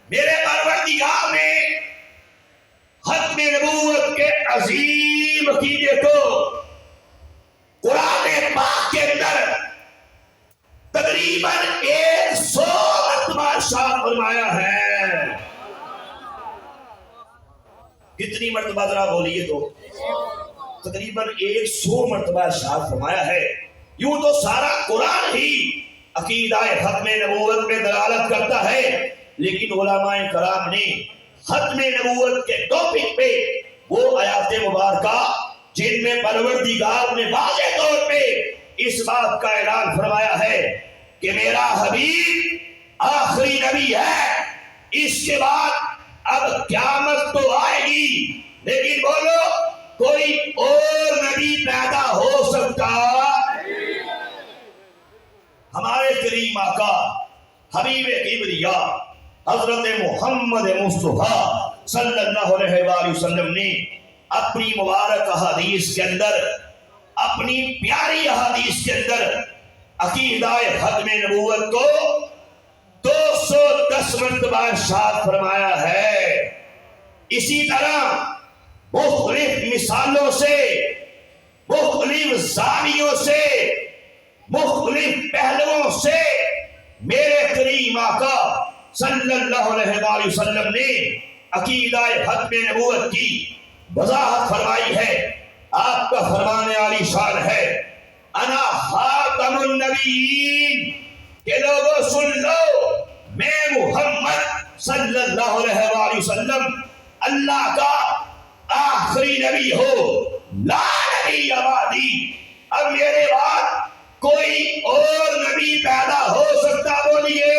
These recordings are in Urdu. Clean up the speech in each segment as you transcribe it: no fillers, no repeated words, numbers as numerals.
میرے پروردگار نے ختم نبوت کے عظیم عقیدے کو قرآن پاک کے اندر تقریباً 100 مرتبہ ارشاد فرمایا ہے۔ کتنی مرتبہ ذرا بولیے تو؟ تقریباً 100 مرتبہ ارشاد فرمایا ہے۔ یوں تو سارا قرآن ہی عقیدہ ختم نبوت میں دلالت کرتا ہے، لیکن علماء کرام نے ختم نبوت کے ٹاپک پہ وہ آیات مبارکہ جن میں پروردگار نے واضح طور پہ اس بات کا اعلان فرمایا ہے کہ میرا حبیب آخری نبی ہے، اس کے بعد اب قیامت تو آئے گی، لیکن بولو کوئی اور نبی پیدا ہو سکتا؟ ہمارے کریم آقا حبیب کبریا حضرت محمد مصطفیٰ صلی اللہ علیہ وآلہ وسلم نے اپنی مبارک احادیث کے اندر، اپنی پیاری احادیث کے اندر عقیدہ ختم نبوت کو 210 مرتبہ ارشاد فرمایا ہے۔ اسی طرح مختلف مثالوں سے، مختلف زاویوں سے، مختلف پہلوؤں سے میرے کریم آقا صلی اللہ علیہ وآلہ وسلم نے عقیدہ ختم نبوت کی وضاحت فرمائی ہے۔ آپ کا فرمان عالی شان ہے، انا خاتم النبیین، کہ لوگوں سن لو میں محمد صلی اللہ علیہ وآلہ وسلم اللہ کا آخری نبی ہو، لا نبی بعدی، اب میرے بعد کوئی اور نبی پیدا ہو سکتا؟ بولیے۔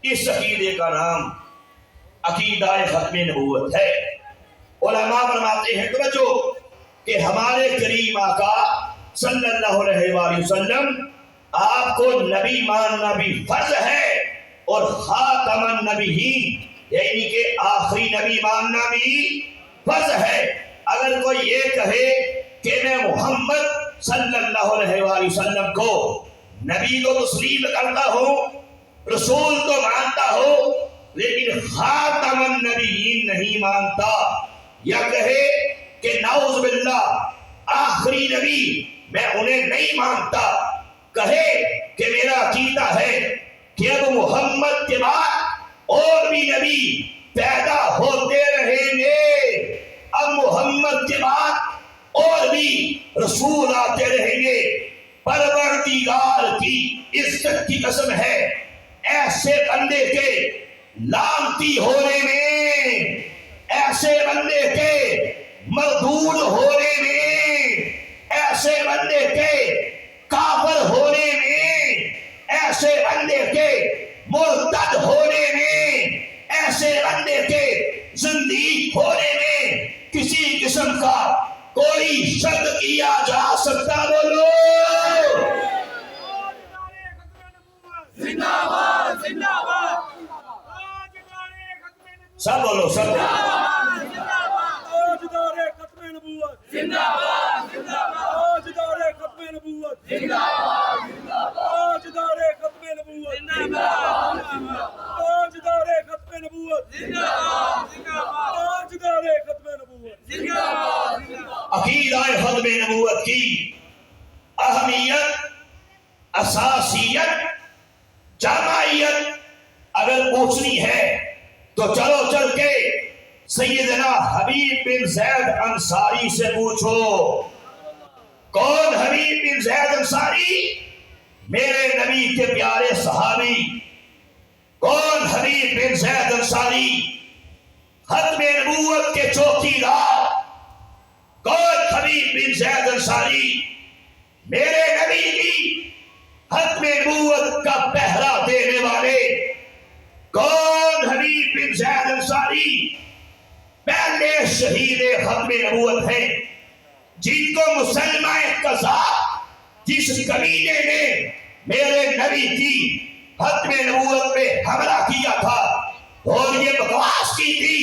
اس عقیدے کا نام عقیدہ ختم نبوت ہے۔ علماء فرماتے ہیں توجہ کہ ہمارے کریم آقا صلی اللہ علیہ وآلہ وسلم آپ کو نبی ماننا بھی فرض ہے، اور خاتم النبیین یعنی کہ آخری نبی ماننا بھی فرض ہے۔ اگر کوئی یہ کہے کہ میں محمد صلی اللہ علیہ وآلہ وسلم کو نبی تو تسلیم کرتا ہوں، رسول تو مانتا ہوں، لیکن خاتم النبیین نہیں مانتا، یا کہے کہ نعوذ باللہ آخری نبی میں انہیں نہیں مانتا، کہے کہ میرا عقیدہ ہے کہ اب محمد کے بعد اور بھی نبی پیدا ہوتے رہیں گے، اب محمد کے بعد اور بھی رسول آتے رہیں گے، پروردگار کی عزت کی قسم ہے ایسے بندے کے لعنتی ہونے میں، ایسے بندے کے مردود ہونے میں، ایسے بندے کے کافر ہونے میں، ایسے بندے کے مرتد ہونے میں، ایسے بندے کے زندیق ہونے میں کسی قسم کا کوئی شک کیا جا سکتا؟ بولو زندہ باد، زندہ باد، سب بولو، سب بولو۔ تاجدار ختم نبوت زندہ باد، زندہ باد، تاجدار ختم نبوت زندہ باد، زندہ باد، تاجدار ختم نبوت زندہ باد، تاجدار ختم نبوت زندہ باد، زندہ باد، تاجدار ختم نبوت زندہ باد۔ عقیدہ ختم نبوت کی اہمیت، اساسیت، جامعیت اگر پوچھنی ہے تو چلو چل کے سیدنا حبیب بن زید انصاری سے پوچھو۔ کون حبیب بن زید انصاری؟ میرے نبی کے پیارے صحابی۔ کون حبیب بن زید انصاری؟ ختم نبوت کے چوکیدار۔ کون حبیب بن زید انصاری؟ میرے نبی کی ختم نبوت کا پہرا دینے والے۔ کون حبیب بن زید انصاری؟ پہلے شہید ختم نبوت ہیں، جن کو مسلمہ قذاب جس قبیلے نے میرے نبی کی ختم نبوت پہ حملہ کیا تھا اور یہ بکواس کی تھی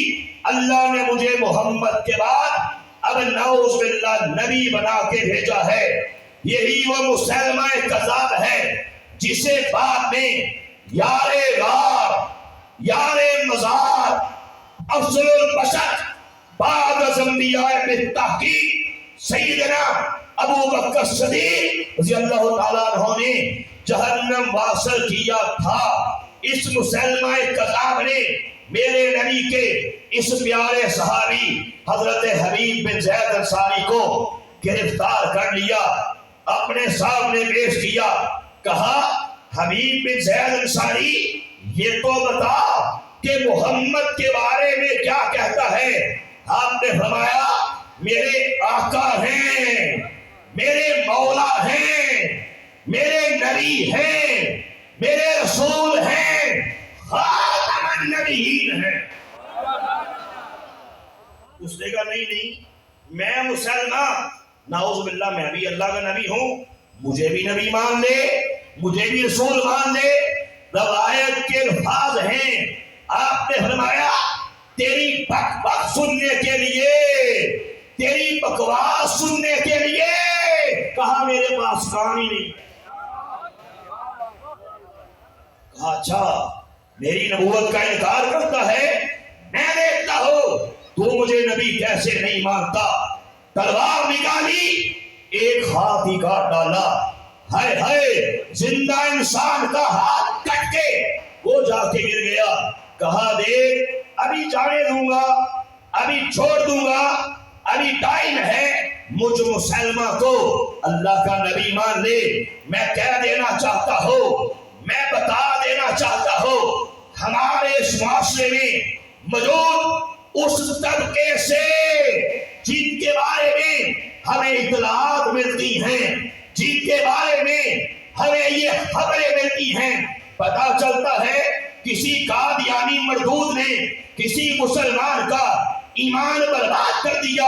اللہ نے مجھے محمد کے بعد اب نعوذ باللہ نبی بنا کے بھیجا ہے، یہی وہ مسلمہ قذاب ہے جسے بعد میں یار غار، یار مزار، افضل البشر بعد از انبیاء بالتحقیق سیدنا ابو بکر صدیق رضی اللہ تعالیٰ عنہ نے جہنم واصل کیا تھا۔ اس مسلمہ کذاب نے میرے نبی کے اس پیارے صحابی حضرت حبیب بن زید انصاری کو گرفتار کر لیا، اپنے سامنے پیش کیا، کہا حبیب بن زید انصاری یہ تو بتا کہ محمد کے بارے میں کیا کہتا ہے؟ آپ نے فرمایا میرے آقا ہیں، میرے مولا ہیں، میرے نبی ہیں، میرے رسول ہیں، خاتم النبیین ہیں۔ اس نے کہا نہیں میں مسلمان، نعوذ باللہ میں بھی اللہ کا نبی ہوں، مجھے بھی نبی مان لے، مجھے بھی رسول مان لے۔ روایت کے الفاظ ہیں، آپ نے فرمایا تیری بک بک سننے کے لیے، تیری بکواس سننے کے لیے کہا میرے پاس کام ہی نہیں۔ کہا اچھا میری نبوت کا انکار کرتا ہے، میں دیکھتا ہوں تو مجھے نبی کیسے نہیں مانتا۔ تلوار نکالی، ایک ہاتھ ہی کاٹ ڈالا، ہائے ہائے زندہ انسان کا ہاتھ کٹ کے وہ جا کے گر گیا۔ کہا دیکھ ابھی جانے دوں گا، ابھی چھوڑ دوں گا، ابھی ٹائم ہے، مجھ مسلمہ کو اللہ کا نبی مان لے۔ میں کہہ دینا چاہتا ہوں، میں بتا دینا چاہتا ہوں، ہمارے اس معاشرے میں موجود اس طبقے سے جن کے بارے میں ہمیں اطلاعات ملتی ہیں، جن کے بارے میں ہمیں یہ خبریں ملتی ہیں، پتا چلتا ہے کسی قادیانی مردود نے کسی مسلمان کا ایمان برباد کر دیا،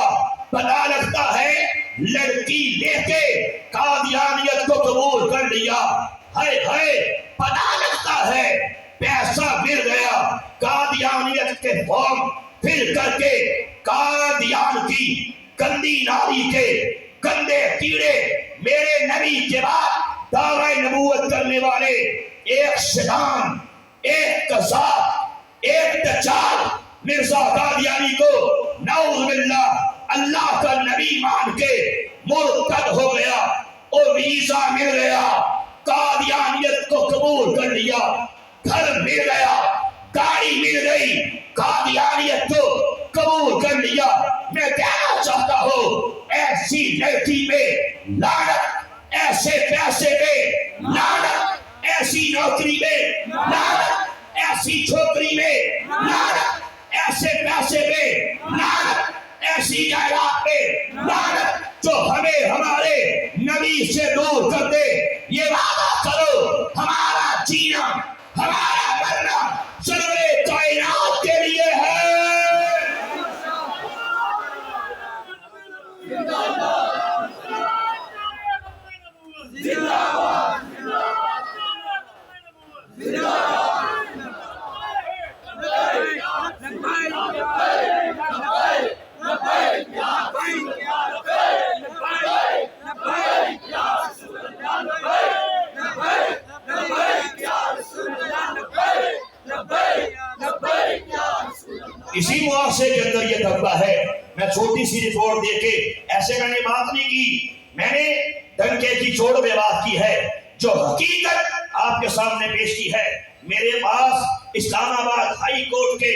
پتا لگتا ہے لڑکی لے کے قادیانیت کو قبول کر لیا، ہائے ہائے پتا لگتا ہے پیسہ مل گیا، قادیانیت کے فارم پھر کر کے قادیان کی گندی ناری کے گندے کیڑے میرے نبی کے بعد دعوی نبوت کرنے والے ایک شیطان، ایک قذاب، ایک دجال مرزا قادیانی کو نعوذ باللہ اللہ کا نبی مان کے مرتد ہو گیا، اور ویزا مل گیا، قادیانیت کو قبول کر لیا، گھر مل گیا، گاڑی مل گئی، قادیانیت کو قبول کر لیا۔ میں کہنا چاہتا ہوں ایسی لڑکی پہ لعنت، ایسے پیسے پہ لعنت، ایسی نوکری پہ لعنت، ایسی چھوکری پہ لعنت، ایسے پیسے پہ لعنت، ایسی جائیداد پہ لعنت جو ہمیں ہمارے نبی سے دور کر دے۔ یہ وعدہ کرو ہمارا جینا، ہمارا مرنا سرور کائنات کے لیے ہے۔ اسی معاشرے کے اندر یہ طبقہ ہے۔ میں چھوٹی سی رپورٹ دے کے ایسے میں نے بات نہیں کی، میں نے ڈنکے کی چوٹ میں بات کی ہے، جو حقیقت آپ کے سامنے پیش کی ہے۔ میرے پاس اسلام آباد ہائی کورٹ کے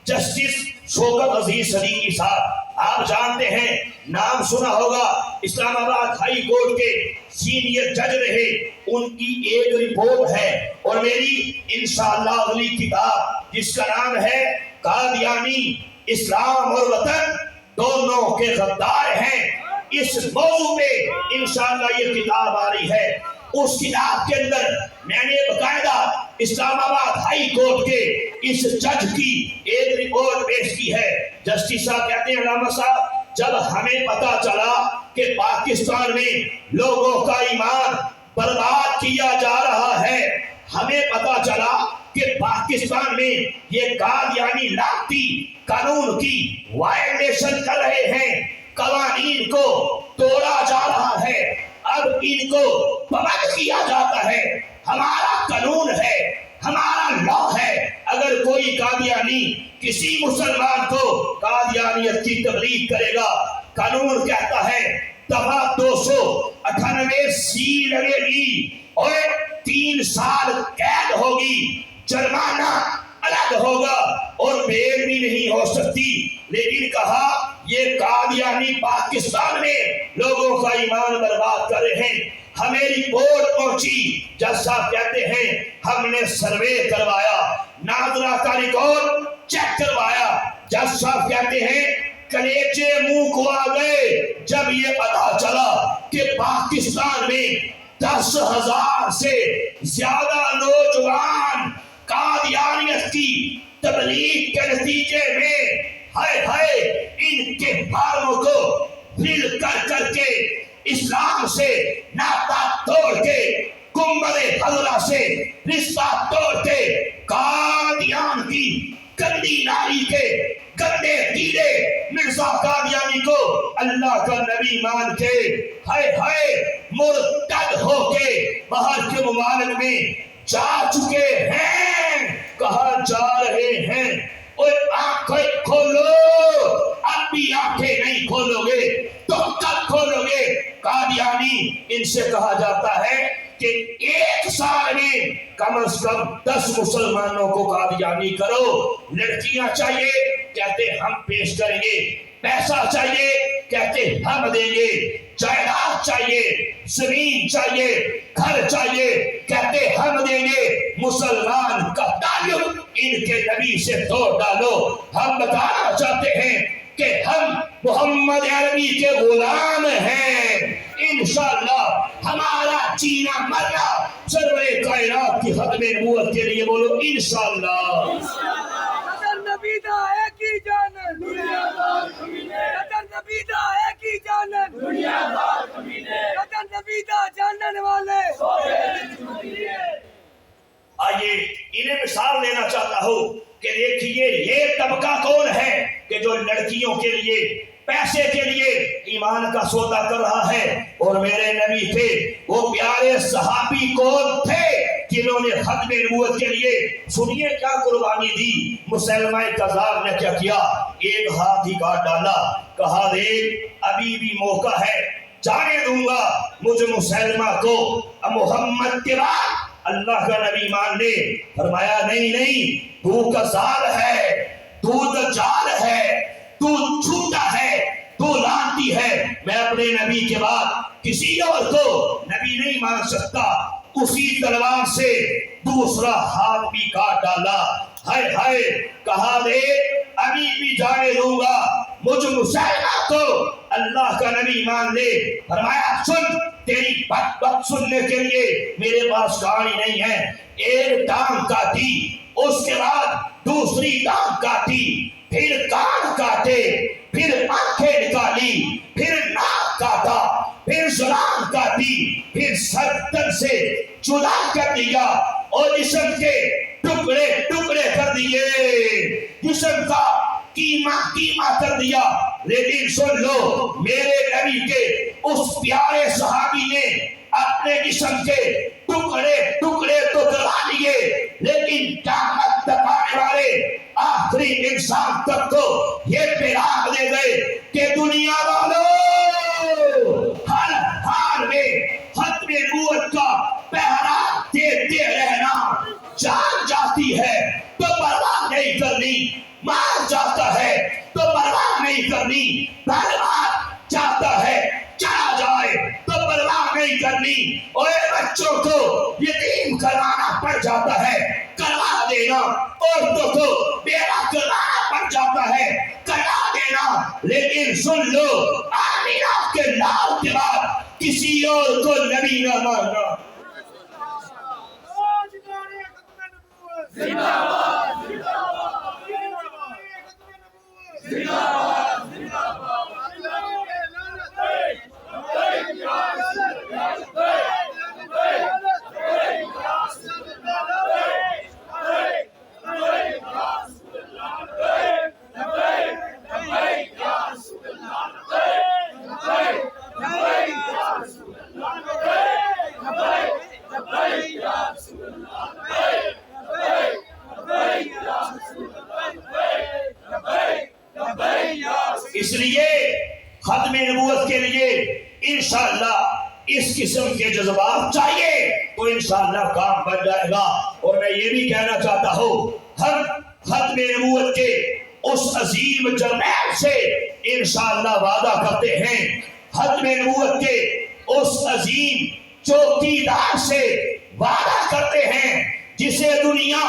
جسٹس شوکت عزیز صدیقی صاحب، آپ جانتے ہیں، نام سنا ہوگا، اسلام آباد ہائی کورٹ کے سینئر جج رہے، ان کی ایک رپورٹ ہے، اور میری انشاءاللہ اگلی کتاب جس کا نام ہے قادیانی اسلام اور وطن دونوں کے غدار ہیں، اس موضوع پہ انشاءاللہ یہ کتاب آ رہی ہے۔ اس کتاب کے اندر میں نے باقاعدہ اسلام آباد ہائی کورٹ کے اس جج کی ایک رپورٹ پیش کی ہے۔ جسٹس صاحب کہتے ہیں علامہ صاحب، جب ہمیں پتا چلا کہ پاکستان میں لوگوں کا ایمان برباد کیا جا رہا ہے، ہمیں پتا چلا کہ پاکستان میں یہ قادیانی لاتی قانون کی وائلیشن کر رہے ہیں، قوانین کو توڑا جا رہا ہے، اب ان کو پابند کیا جاتا ہے۔ ہمارا قانون ہے، ہمارا کوئی قادیانی کسی مسلمان کو قادیانیت کی تبلیغ کرے گا، قانون کہتا ہے دفعہ 298 سی لگے گی اور 3 سال قید ہوگی، جرمانہ الگ ہوگا اور بیل بھی نہیں ہو سکتی۔ لیکن کہا یہ قادیانی پاکستان میں لوگوں کا ایمان برباد کر رہے ہیں۔ ہمیں رپورٹ پہنچی، جج صاحب کہتے ہیں ہم نے سروے کروایا، ناظرہ کا ریکارڈ چیک کروایا، جج صاحب کہتے ہیں کلیجے منہ کو آ گئے جب یہ پتا چلا کہ پاکستان میں 10,000 سے زیادہ نوجوان قادیانیت کی تبلیغ کے نتیجے میں ہائے ہائے ان کے فارموں کو فل کر کر کے اسلام سے ناطا توڑ کے گنبد خضرا سے رشتہ توڑ کے قادیان کی گندی ناری کے گندے کیڑے مرزا قادیانی کو اللہ کا نبی مان کے ہائے ہائے مرتد ہو کے باہر کے ممالک میں جا چکے ہیں۔ کہاں جا رہے ہیں؟ اور آنکھیں کھولو، اب بھی آنکھیں نہیں کھولو گے تو کب کھولو گے؟ قادیانی ان سے کہا جاتا ہے کہ 1 سال میں کم از کم 10 مسلمانوں کو قادیانی کرو۔ لڑکیاں چاہیے، کہتے ہم پیش کریں گے، پیسہ چاہیے، کہتے ہم دیں گے، جائیداد چاہیے، زمین چاہیے، گھر چاہیے، کہتے ہم دیں گے۔ مسلمان کا تعلق ان کے نبی سے توڑ ڈالو۔ ہم بتانا چاہتے ہیں کہ ہم محمد عربی کے غلام ہیں، انشاءاللہ ہمارا جینا مرنا سرور کائنات کی ختم نبوت کے لیے بولو انشاءاللہ۔ قدر نبی دا ایک ہی جانن، دنیا دار کمینے، قدر نبی دا ایک ہی جانن، دنیا دار کمینے، قدر نبی دا جانن والے آئیے انہیں مثال دینا چاہتا ہوں کہ دیکھیے یہ طبقہ کون ہے کہ جو لڑکیوں کے لیے پیسے کے لیے ایمان کا سودا کر رہا ہے۔ اور میرے نبی تھے وہ پیارے صحابی کون تھے جنہوں نے ختم نبوت کے لیے سنیے کیا قربانی دی۔ مسلمہ کذاب نے کیا کیا؟ ایک ہاتھ ہی کاٹ ڈالا، کہا دیکھ ابھی بھی موقع ہے، جانے دوں گا مجھ مسلمہ کو محمد کے بعد اللہ کا نبی مان لے۔ فرمایا نہیں نہیں، تو کذاب ہے، تو دجال ہے، تو جھوٹا ہے، تو لعنتی ہے، میں اپنے نبی کے بعد کسی اور کو نبی نہیں مان سکتا۔ اسی تلوار سے دوسرا ہاتھ بھی کاٹ ڈالا۔ ہائے ہائے، کہا دے ابھی بھی جانے دوں گا مجھ مسلمہ کو اللہ کا نبی مان لے۔ فرمایا سن، تیری بات سننے کے لیے میرے پاس کہانی نہیں ہے۔ ایک ٹانگ کاٹی، اس کے بعد دوسری ٹانگ کاٹی، پھر کان کاٹے، پھر آنکھیں نکالی، پھر ناک کاٹا، پھر زبان کاٹی، پھر سر تن سے جدا کر دیا اور جسم کے ٹکڑے ٹکڑے کر دیے، جسم کا کیما کر دیا۔ لیکن سن لو، میرے نبی کے اس پیارے صحابی نے اپنے جسم کے ٹکڑے ٹکڑے تو کرا لیے، لیکن قیامت تک آنے والے آخری انسان تک کو یہ پیغام دے گئے کہ دنیا والوں ہر حال میں ختم نبوت کا پہرا دیتے رہنا۔ جان جاتی ہے تو پرواہ نہیں کرنی، مار جاتا ہے تو پرواہ نہیں کرنی، پرواہ جاتا ہے چلا جائے تو پرواہ نہیں کرنی، اور بچوں کو یتیم کروانا پڑ جاتا ہے کروا دینا، عورتوں کو بیوہ کروانا پڑ جاتا ہے کروا دینا۔ لیکن سن لو، آمینہ کے لال کے بعد کسی اور کو نبی نہ ماننا۔ زندہ باد، زندہ باد، زندہ باد، زندہ باد، لیے ختم نبوت کے لیے انشاءاللہ اس قسم کے جذبات چاہیے تو انشاءاللہ کام بن جائے گا۔ اور میں یہ بھی کہنا چاہتا ہوں ہم ختم نبوت کے اس عظیم جرنیل سے انشاءاللہ وعدہ کرتے ہیں، ختم نبوت کے اس عظیم چوکیدار سے وعدہ کرتے ہیں جسے دنیا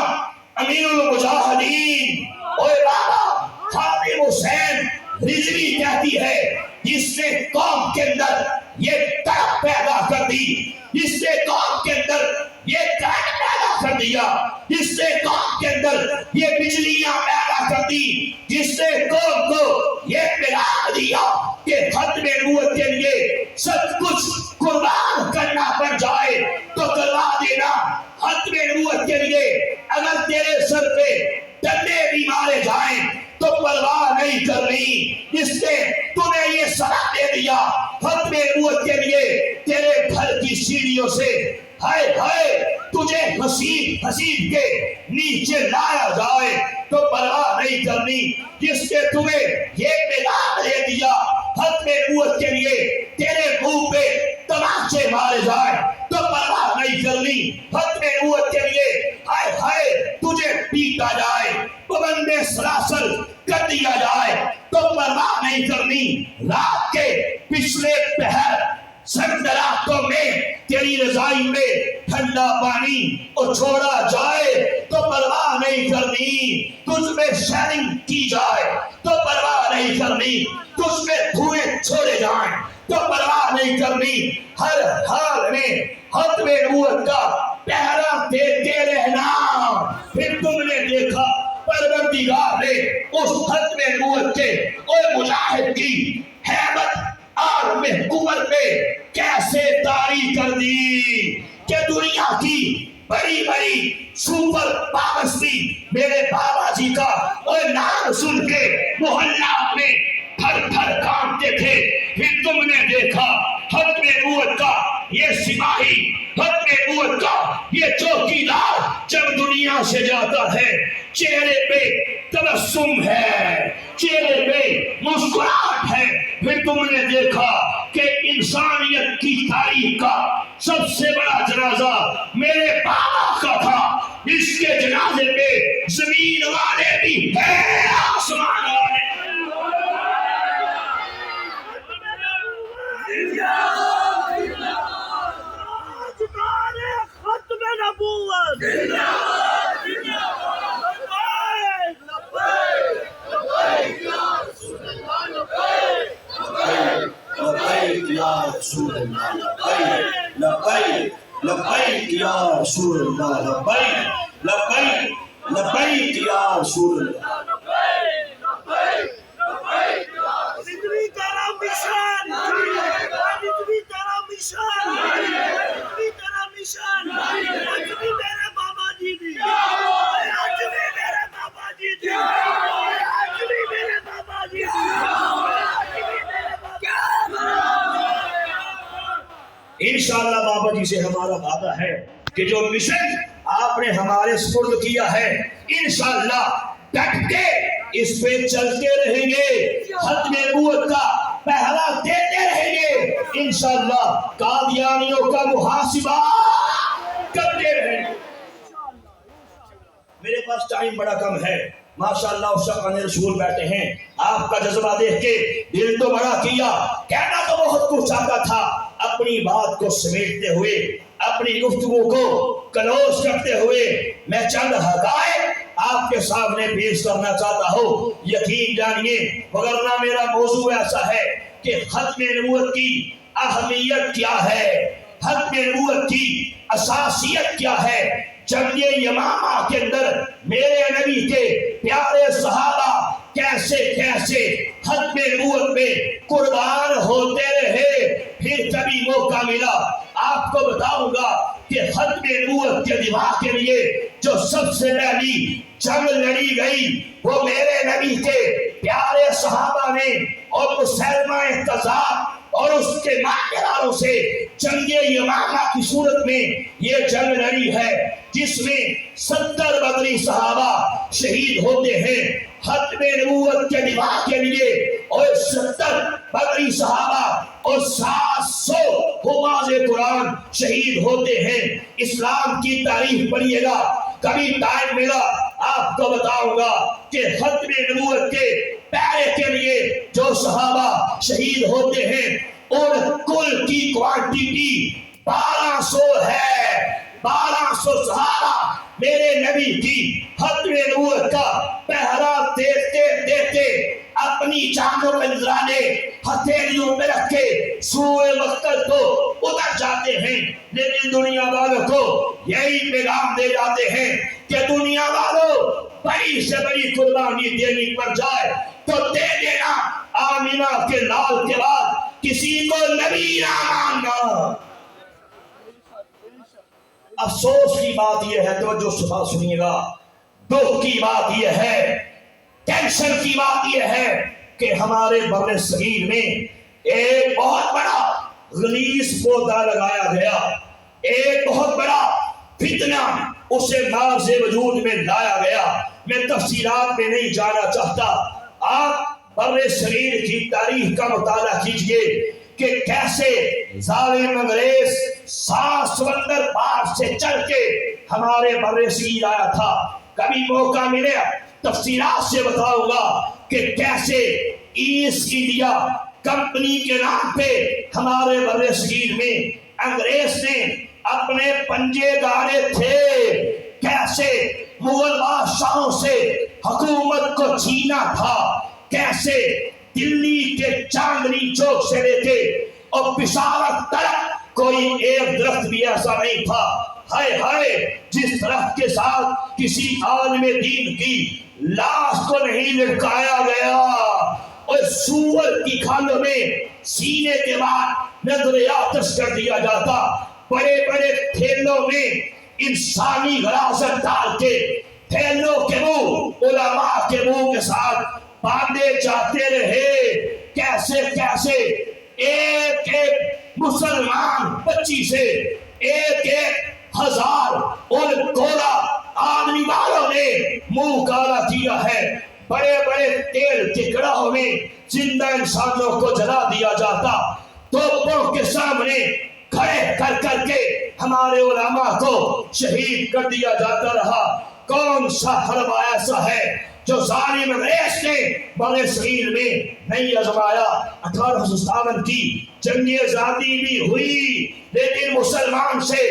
امیر المجاہدین اور بابا خادم حسین رضوی کہتی ہے، جس نے قوم کے اندر یہ طرف پیدا کر دی، جس نے قوم کے اندر یہ کرنٹ پیدا کر دیا، جس نے قوم کے اندر یہ بجلیاں پیدا کر دی، جس نے قوم کو یہ پلا دیا کہ ختم نبوت کے لیے سب کچھ قربان کرنا پڑ جائے تو کروا دینا۔ ختم نبوت کے لیے اگر تیرے سر پہ ڈنڈے بھی مارے جائیں تو پرواہ نہیں کرنی، جس نے تمہیں یہ صلاح دے دیا ختم نبوت کے لیے تیرے گھر کی سیڑھیوں سے ہائے ہائے تجھے حسین کے نیچے لایا جائے تو پرواہ نہیں کرنی، جس نے تمہیں یہ پیغام دے دیا ختم نبوت کے لیے تیرے منہ پہ تماچے مارے جائے تو پرواہ نہیں کرنی، ختم نبوت کے لیے ہائے ہائے تجھے پیٹا جائے، پابند سلاسل کر دیا جائے تو پرواہ نہیں کرنی، رات کے پچھلے پہر سرد راتوں میں تیری رضائی میں ٹھنڈا پانی اور چھوڑا جائے تو پرواہ نہیں کرنی، تجھ میں شیرنگ کی جائے تو پرواہ نہیں کرنی، تجھ میں دھوئیں چھوڑے جائیں تو پرواہ نہیں کرنی، ہر حال میں ختم نبوت کا پہرا دیتے رہنا۔ پھر تم نے دیکھا پروردگار نے اس ختم نبوت کے اور مجاہد کی ہیبت اور محکومت میں کیسے طاری کر دی کہ دنیا کی بڑی بڑی سپر پاورز بھی میرے بابا جی کا اور نام سن کے محلہ میں تھر تھر کانپتے تھے۔ پھر تم نے دیکھا ختم نبوت کا یہ سپاہی، ختم نبوت کا یہ چوکیدار جب دنیا سے جاتا ہے چہرے پہ تبسم ہے، چہرے پہ مسکراہٹ ہے۔ پھر تم نے دیکھا کہ انسانیت کی تاریخ کا سب سے بڑا جنازہ میرے بابا کا تھا، اس کے جنازے پہ زمین والے بھی ہیں، آسمان والے ختم نبوت لبیک یا رسول اللہ، لبیک لبیک لبیک یا رسول اللہ، لبیک لبیک لبیک یا رسول اللہ۔ رضوی تیرا مشن، رضوی تیرا مشن، رضوی تیرا مشن، رضوی میرے بابا جی دی، رضوی میرے بابا جی دی، رضوی میرے بابا جی دی، رضوی میرے بابا۔ انشاءاللہ بابا جی سے ہمارا وعدہ ہے کہ جو مشن آپ نے ہمارے سپرد کیا ہے انشاءاللہ ڈٹ کے اس پہ چلتے رہیں گے، ختم نبوت کا پہلا دیتے رہیں گے، انشاءاللہ قادیانیوں کا محاسبہ کرتے رہیں گے۔ میرے پاس ٹائم بڑا کم ہے، ماشاءاللہ اس شخص رسول بیٹھے ہیں، آپ کا جذبہ دیکھ کے دل تو بڑا کیا، کہنا تو بہت کچھ چاہتا تھا، اپنی بات کو سمیٹتے ہوئے اپنی گفتگو کو کلوز کرتے ہوئے میں چند حقائق آپ کے سامنے پیش کرنا چاہتا ہوں، یقین جانیے وگرنہ میرا موضوع ایسا ہے کہ ختم نبوت کی اہمیت کیا ہے، ختم نبوت کی اساسیت کیا ہے۔ جنگ یمامہ کے اندر میرے نبی کے پیارے صحابہ کیسے کیسے ختم نبوت میں قربان ہوتے رہے، پھر کبھی موقع ملا آپ کو بتاؤں گا کہ ختم نبوت کے دفاع کے لیے جو سب سے پہلی جنگ لڑی گئی وہ میرے نبی کے پیارے صحابہ نے اور مسلمہ کذاب اور اس کے ماننے والوں سے جنگ یمامہ کی صورت میں یہ جنگ لڑی ہے جس میں 70 بدری صحابہ شہید ہوتے ہیں ختم نبوت کے دفاع کے لیے، اور 70 بدری صحابہ اور 700 حفاظ قرآن شہید ہوتے ہیں۔ اسلام کی تاریخ پڑھیے گا، کبھی ٹائم ملا آپ کو بتاؤں گا کہ ختم نبوت کے پیرے کے لیے جو صحابہ شہید ہوتے ہیں ان کل کی کوانٹیٹی 1200 ہے۔ 1200 صحابہ میرے نبی کی ختم نبوت کا پہرا دیتے دیتے اپنی جانوں میں نذرانے ہتھیلیوں پہ رکھ کے سوئے مقتل کو اتر جاتے ہیں، لیکن دنیا والوں کو یہی پیغام دے جاتے ہیں کہ دنیا والوں بڑی سے بڑی قربانی دینی پڑ جائے تو دے دینا، آمینہ کے لال کے بعد کسی کو نبی نہ ماننا۔ افسوس کی بات یہ ہے، توجہ سے سنیے گا، دکھ کی بات یہ ہے، ٹینشن کی بات یہ ہے کہ ہمارے بر صغیر میں ایک بہت بڑا غلیظ پودا لگایا گیا، ایک بہت بڑا فتنہ اسے مارز وجود میں لایا گیا۔ میں تفصیلات میں نہیں جانا چاہتا، آپ بر صغیر کی تاریخ کا مطالعہ کیجئے کہ کیسے ظالم انگریز 7 سمندر پار سے چل کے ہمارے بر صغیر آیا تھا۔ کبھی موقع ملے تفصیلات سے بتاؤں گا کہ کیسے ایسٹ انڈیا کمپنی کے نام پہ ہمارے بر صغیر میں انگریز نے اپنے پنجے گاڑے تھے، کیسے مغل بادشاہوں سے حکومت کو چھینا تھا، کیسے دلی کے چاندنی چوک سے لے کے اور پشاور تک کوئی ایک درخت بھی ایسا نہیں تھا، ہائے ہائے جس درخت کے ساتھ کسی عالم دین کی لاش کو نہیں لٹکایا گیا، اور سور کی کھالوں میں سینے کے بعد نظریاتش کر دیا جاتا، بڑے بڑے تھیلوں میں انسانی غراست ڈال کے تھیلوں کے منہ علماء کے منہ کے ساتھ باندھے جاتے رہے۔ کیسے کیسے ایک ایک مسلمان بچی سے ایک ایک ہزار ان گورا آدمی والوں نے منہ کالا کیا ہے، بڑے بڑے تیل کے کڑاہوں میں زندہ انسانوں کو جلا دیا جاتا، توپوں کے سامنے کھڑے کر کر کے ہمارے علماء کو شہید کر دیا جاتا رہا۔ کون سا حرب ایسا ہے جو ظالم انگریز نے بر صغیر میں نہیں آزمایا؟ 1857 کی جنگ آزادی بھی ہوئی، لیکن مسلمان سے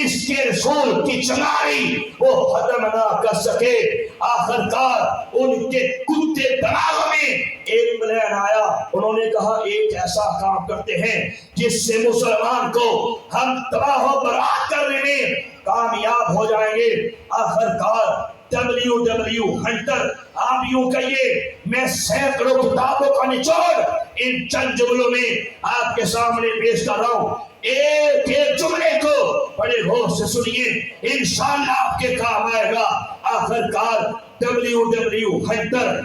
اس کے رسول کی چنگاری وہ ختم نہ کر سکے۔ آخر کار ان کے کتے دماغوں میں ایک پلان آیا، انہوں نے کہا ایک ایسا کام کرتے ہیں جس سے مسلمان کو ہم تباہ و برباد کرنے میں کامیاب ہو جائیں گے۔ آخر کار WW ہنٹر، آپ یوں کہیے میں سینکڑوں کتابوں کا نچوڑ ان چند جملوں میں آپ کے سامنے پیش کر رہا ہوں، ایک ایک جملے کو بڑے غور سے سنیے، انشاءاللہ آپ کے کام آئے گا۔ آخر کار WW ہنٹر